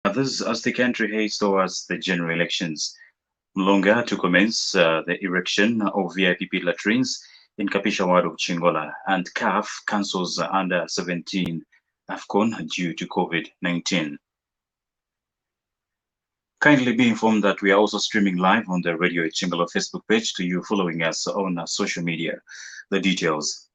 others as the country heads towards the general elections. Mlonga to commence the erection of VIP pit latrines in Kapisha ward of Chingola, and CAF cancels under 17 AFCON due to COVID-19. Kindly be informed that we are also streaming live on the Radio Icengelo Facebook page to you following us on social media. The details.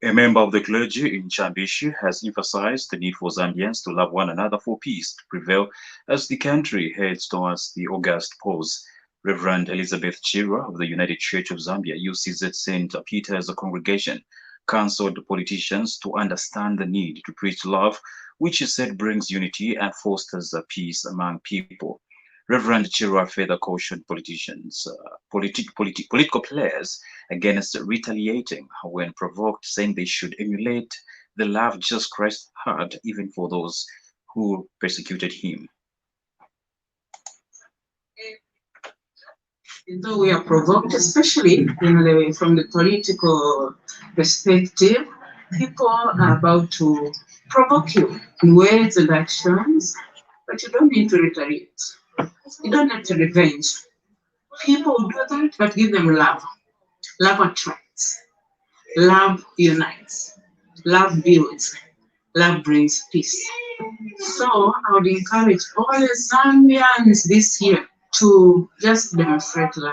A member of the clergy in Chambishi has emphasized the need for Zambians to love one another for peace to prevail as the country heads towards the August pause. Reverend Elizabeth Chira of the United Church of Zambia, UCZ St. Peter's Congregation, counseled politicians to understand the need to preach love, which he said brings unity and fosters peace among people. Reverend Chira further cautioned politicians, political players against retaliating when provoked, saying they should emulate the love Jesus Christ had even for those who persecuted him. Though we are provoked, especially from the political perspective, people are about to provoke you in words and actions, but you don't need to retaliate. You don't need to revenge. People do that, but give them love. Love attracts. Love unites. Love builds. Love brings peace. So I would encourage all the Zambians this year to just demonstrate love,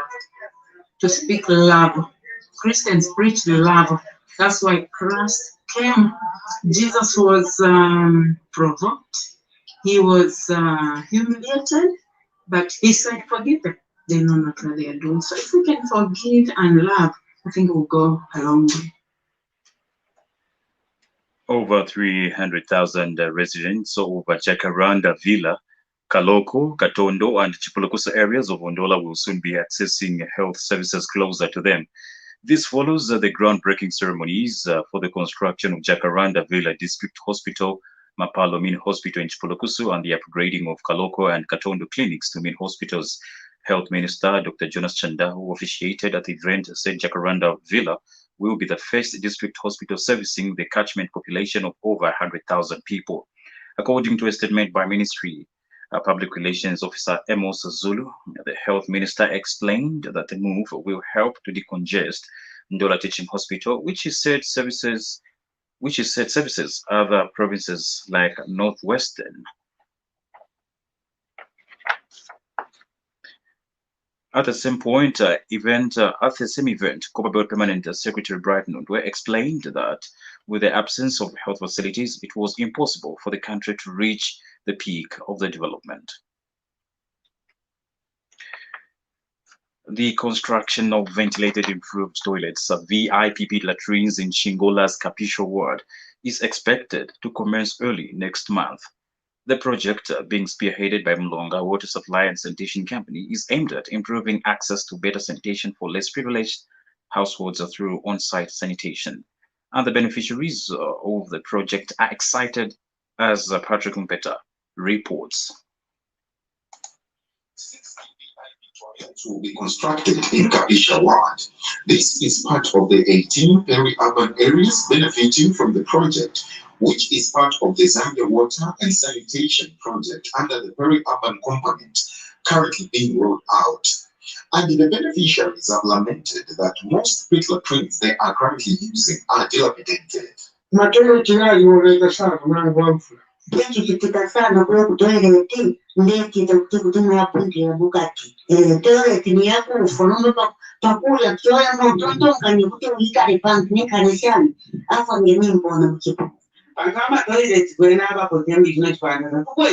to speak love. Christians preach love. That's why Christ came. Jesus was provoked. He was humiliated, but he said, forgive them. They know not what they are doing. So if we can forgive and love, I think we'll go a long way. Over 300,000 residents of Jacaranda Villa, Kaloko, Katondo, and Chipolokoso areas of Ondola will soon be accessing health services closer to them. This follows the groundbreaking ceremonies for the construction of Jacaranda Villa District Hospital, Mapalo Main Hospital in Chipolokoso, and the upgrading of Kaloko and Katondo clinics to main hospitals. Health Minister Dr. Jonas Chanda, who officiated at the event, said Jacaranda Villa will be the first district hospital servicing the catchment population of over 100,000 people. According to a statement by Ministry Public Relations Officer Amos Zulu, the health minister explained that the move will help to decongest Ndola Teaching Hospital, which is said services other provinces like Northwestern. At the same point, at the same event, Copperbelt Permanent Secretary Brighton Ndwe explained that with the absence of health facilities, it was impossible for the country to reach the peak of the development. The construction of ventilated improved toilets, VIP latrines in Chingola's Capisho ward, is expected to commence early next month. The project, being spearheaded by Mlonga Water Supply and Sanitation Company, is aimed at improving access to better sanitation for less privileged households through on-site sanitation. And the beneficiaries of the project are excited, as Patrick Mpeta reports. Will be constructed in Kapisha ward. This is part of the 18 peri-urban areas benefiting from the project, which is part of the Zambia Water and Sanitation Project under the peri-urban component currently being rolled out. And the beneficiaries have lamented that most pit latrines they are currently using are dilapidated. Kitika sana kwa kutoeleti ndekita kutumia punti ya bukati toileti ni yako ufonono pakula kioya motondo kani kutuika pank ni kanisani afa ngemi mbona mkipo kama toilet kwena hapa kwa jamii tunachofanya kwa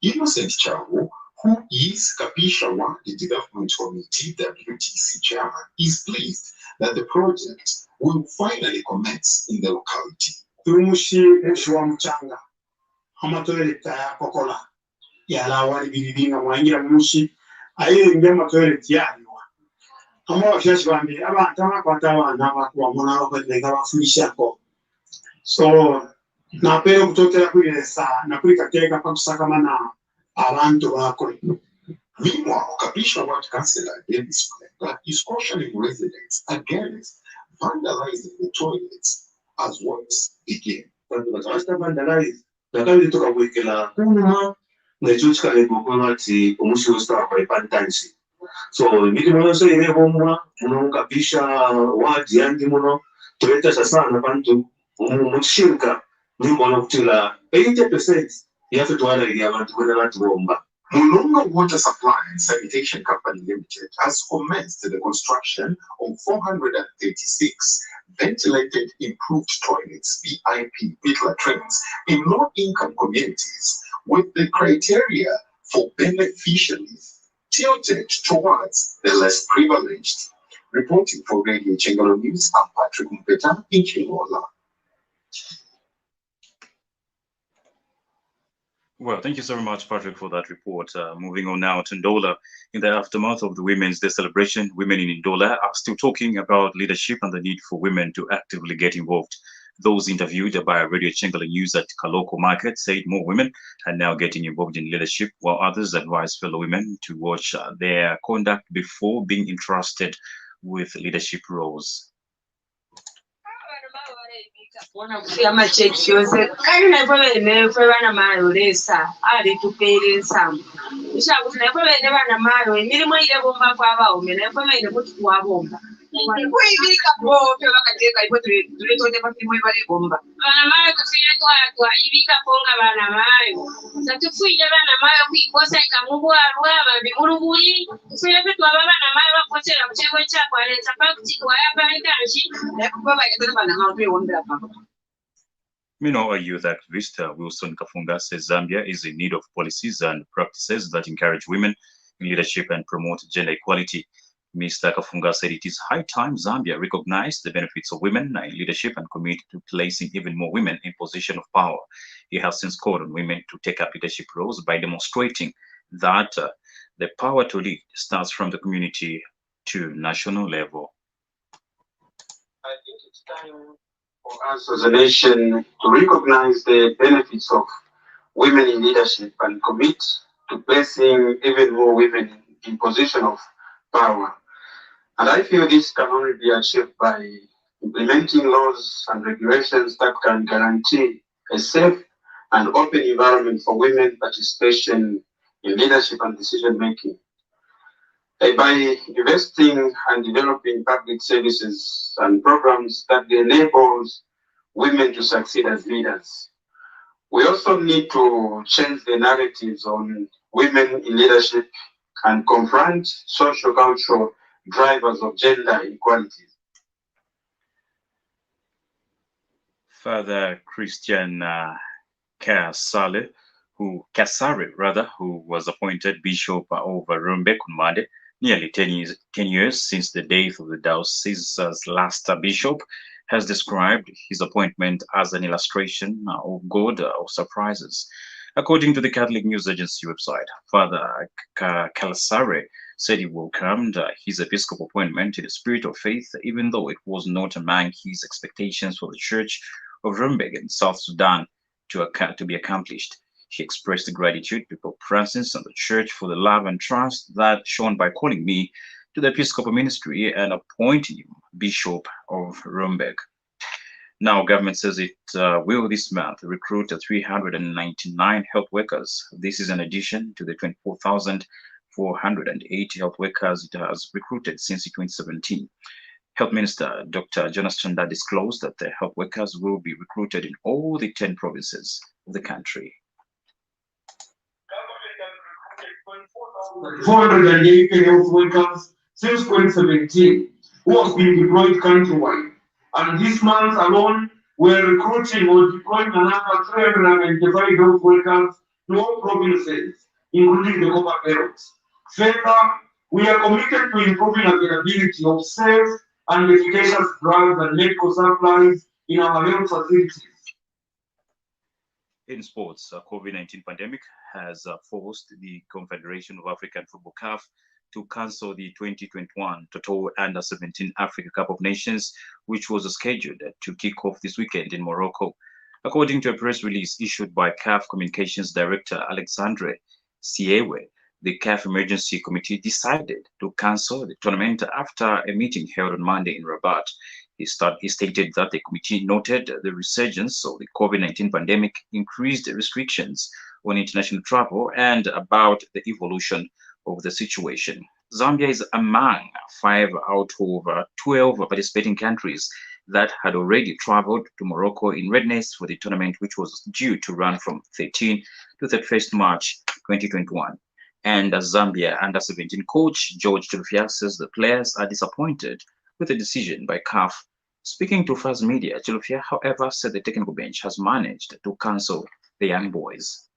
Innocent Chawo, who is Kapisha Ward Development Committee WTC chairman, is pleased that the project will finally commence in the locality. Tumushi eshwa mchanga amatoileta ya kokola ya la wali bibinga mwangira mushi ayo nge amatoileta yaliwa amo washashi bambi abantu abakwata abana bakubamona bakwetega bafurisha ko so napera kutotera kwiresa nakuri kateka pakusakamana abantu bakore. Meanwhile, Kapisha Ward Councillor Davis Mlenga is cautioning residents against vandalizing the toilets as works begin. Vandalize. Nataka kuwekela kuna nekyo kikalemba okuba nti omusuuza akwepantansi so emirimu yonse irebomwa muno kabisha wadi yangi muno tuletesha sana bantu mukishirika nimbona kutila 80% yaffe twalabirira abantu bwena batubomba. Mulunga Water Supply and Sanitation Company Limited has commenced the construction of 436 ventilated improved toilets, VIP pit latrines, in low-income communities, with the criteria for beneficiaries tilted towards the less privileged. Reporting for Radio Icengelo News, I'm Patrick Mpeta in Chilola. Well, thank you so much, Patrick, for that report. Moving on now to Ndola. In the aftermath of the Women's Day celebration, women in Ndola are still talking about leadership and the need for women to actively get involved. Those interviewed by Radio Icengelo News at Kaloko Market said more women are now getting involved in leadership, while others advise fellow women to watch their conduct before being entrusted with leadership roles. Bona kufyama cheki yose kali napo bene fwe bana mayo lesa ali tupere nsamu isha kuti napo bene bana mayo emirimu ile bomba kwa bawo mene fwe bene kuti kwa bomba kuibika bote bakateka ipo tule tote pati mwe bali bomba bana mayo kufira kwa ibika ponga bana mayo satufuija bana mayo kuikosa ikamubwa alwa bimuruguri kufira petu bana mayo bakotera mchewe cha kwa leta pakiti kwa yapa ikanji na kubaba ikatana bana mayo pe wonda pa. Meanwhile, a youth activist, Wilson Kafunga, says Zambia is in need of policies and practices that encourage women in leadership and promote gender equality. Mr. Kafunga said it is high time Zambia recognized the benefits of women in leadership and commit to placing even more women in position of power. He has since called on women to take up leadership roles by demonstrating that the power to lead starts from the community to national level. I think it's time for us as a nation to recognize the benefits of women in leadership and commit to placing even more women in position of power. And I feel this can only be achieved by implementing laws and regulations that can guarantee a safe and open environment for women participation in leadership and decision making. By investing and developing public services and programs that enables women to succeed as leaders. We also need to change the narratives on women in leadership and confront social cultural drivers of gender inequality. Father Christian Kasare, who was appointed Bishop of Rumbek on Monday, nearly 10 years since the death of the diocese's last bishop, has described his appointment as an illustration of God of surprises. According to the Catholic News Agency website, Father Kasare said he welcomed his episcopal appointment in the spirit of faith, even though it was not among his expectations for the Church of Rumbek in South Sudan to be accomplished. He expressed gratitude to Pope Francis and the Church for the love and trust that shown by calling me to the episcopal ministry and appointing him Bishop of Rumbek. Now, government says it will this month recruit 399 health workers. This is in addition to the 24,408 health workers it has recruited since 2017. Health Minister Dr. Jonas Chanda disclosed that the health workers will be recruited in all the 10 provinces of the country. 480 health workers since 2017 who have been deployed countrywide. And this month alone, we're recruiting or deploying another 395 health workers to all provinces, including the Copperbelt. Further, we are committed to improving availability of safe and efficacious drugs and medical supplies in our health facilities. In sports, COVID-19 pandemic has forced the Confederation of African Football (CAF) to cancel the 2021 Total Under-17 Africa Cup of Nations, which was scheduled to kick off this weekend in Morocco. According to a press release issued by CAF Communications Director Alexandre Siewe, the CAF Emergency Committee decided to cancel the tournament after a meeting held on Monday in Rabat. He stated that the committee noted the resurgence of the COVID-19 pandemic, increased restrictions on international travel and about the evolution of the situation. Zambia is among 5 out of 12 participating countries that had already traveled to Morocco in readiness for the tournament, which was due to run from 13 to 31st March 2021. And as Zambia under-17 coach George Chilufya says the players are disappointed with the decision by CAF. Speaking to Fast Media, Chilufya, however, said the technical bench has managed to cancel the young boys.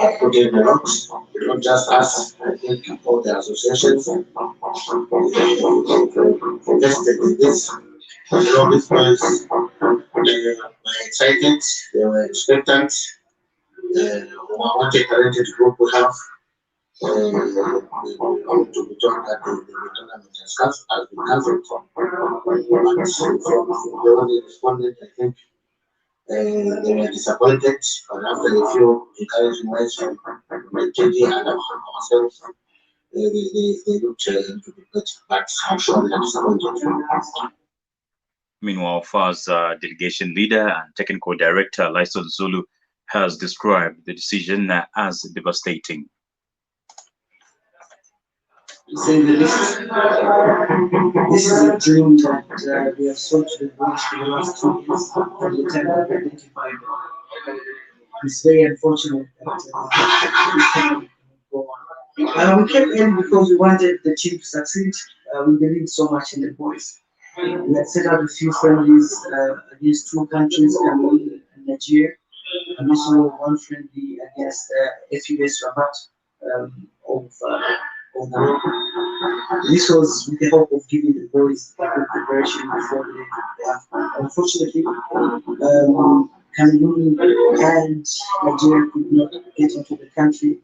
I put in a lot, not just us, I think all the associations invested in this. All these boys were excited, they were expectant. What a talented group we have. To be told that the tournament has been cancelled. But from the way they responded, I think they were disappointed, but after a few encouraging words from JD and ourselves, they looked into the better, but I'm sure they are disappointed. Meanwhile, FA's delegation leader and technical director, Icengelo, has described the decision as devastating. To say the least, this is a dream that we have sought to reach for the last 2 years, and the time that we identified. It's very unfortunate that this cannot go on. We came in because we wanted the team to succeed. We believe so much in the boys. We had set out a few friendlies against 2 countries, Cameroon and Nigeria, and also 1 friendly against FUS Rabat of Morocco. This was with the hope of giving the boys a good preparation before the unfortunately, Cameroon and Nigeria could not get into the country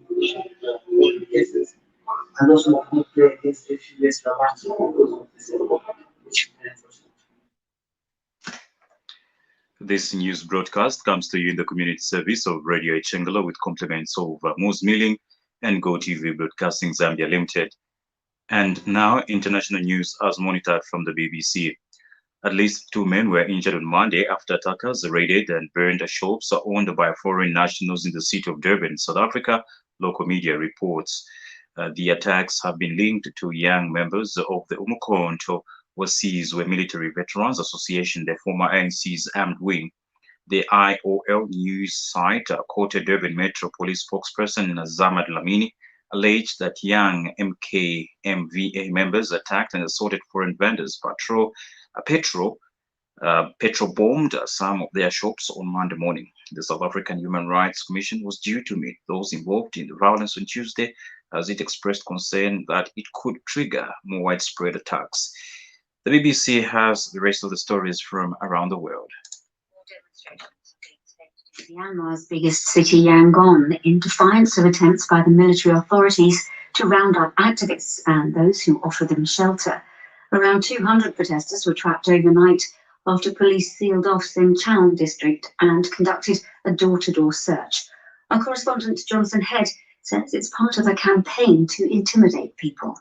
and also could not play against FUS Rabat because of this unfortunate. This news broadcast comes to you in the community service of Radio Icengelo with compliments of Moose Milling and GoTV Broadcasting Zambia Limited. And now, international news as monitored from the BBC. At least 2 men were injured on Monday after attackers raided and burned shops owned by foreign nationals in the city of Durban, South Africa, local media reports. The attacks have been linked to young members of the Umukhonto Wesizwe Military Veterans Association, the former ANC's armed wing. The IOL news site quoted Durban Metro Police spokesperson Zamad Lamini alleged that young MKMVA members attacked and assaulted foreign vendors. Petro bombed some of their shops on Monday morning. The South African Human Rights Commission was due to meet those involved in the violence on Tuesday, as it expressed concern that it could trigger more widespread attacks. The BBC has the rest of the stories from around the world. Myanmar's biggest city, Yangon, in defiance of attempts by the military authorities to round up activists and those who offer them shelter. Around 200 protesters were trapped overnight after police sealed off Sinchang district and conducted a door-to-door search. Our correspondent Jonathan Head says it's part of a campaign to intimidate people.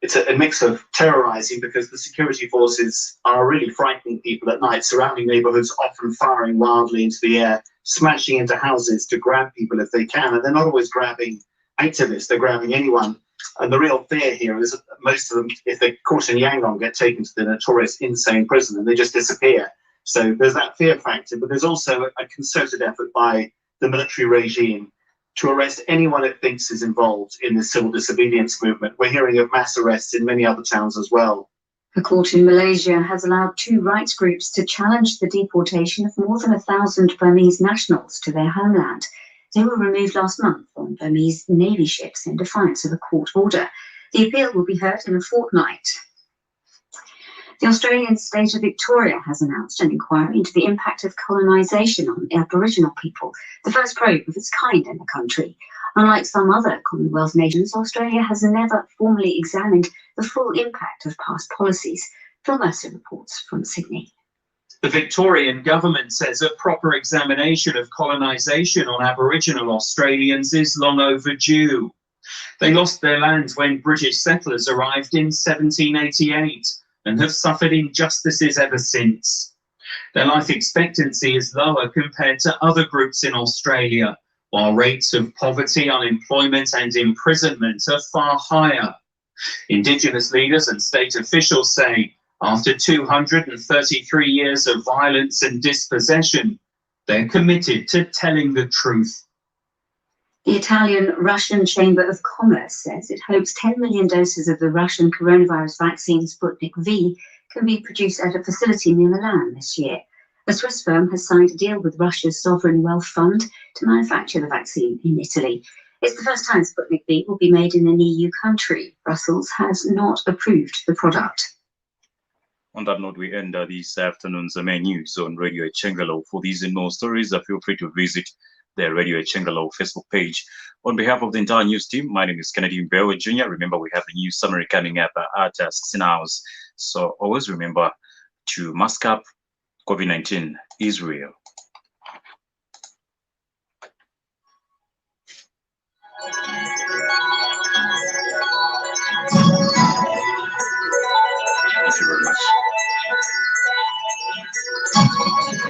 It's a mix of terrorizing because the security forces are really frightening people at night, surrounding neighborhoods, often firing wildly into the air, smashing into houses to grab people if they can. And they're not always grabbing activists, they're grabbing anyone. And the real fear here is that most of them, if they're caught in Yangon, get taken to the notorious insane prison and they just disappear. So there's that fear factor, but there's also a concerted effort by the military regime to arrest anyone it thinks is involved in the civil disobedience movement. We're hearing of mass arrests in many other towns as well. A court in Malaysia has allowed 2 rights groups to challenge the deportation of more than 1,000 Burmese nationals to their homeland. They were removed last month on Burmese Navy ships in defiance of a court order. The appeal will be heard in a fortnight. The Australian state of Victoria has announced an inquiry into the impact of colonisation on Aboriginal people, the first probe of its kind in the country. Unlike some other Commonwealth nations, Australia has never formally examined the full impact of past policies. Phil Mercer reports from Sydney. The Victorian government says a proper examination of colonisation on Aboriginal Australians is long overdue. They lost their land when British settlers arrived in 1788 and have suffered injustices ever since. Their life expectancy is lower compared to other groups in Australia, while rates of poverty, unemployment and imprisonment are far higher. Indigenous leaders and state officials say after 233 years of violence and dispossession, they're committed to telling the truth. The Italian-Russian Chamber of Commerce says it hopes 10 million doses of the Russian coronavirus vaccine Sputnik V can be produced at a facility near Milan this year. A Swiss firm has signed a deal with Russia's Sovereign Wealth Fund to manufacture the vaccine in Italy. It's the first time Sputnik V will be made in an EU country. Brussels has not approved the product. On that note, we end this afternoon's main news on Radio Icengelo. For these and more stories, feel free to visit the Radio Icengelo Facebook page. On behalf of the entire news team, my name is Kennedy Mbewe Jr. Remember, we have the news summary coming up at 16 hours. So always remember to mask up. COVID-19, Israel. Thank you very much.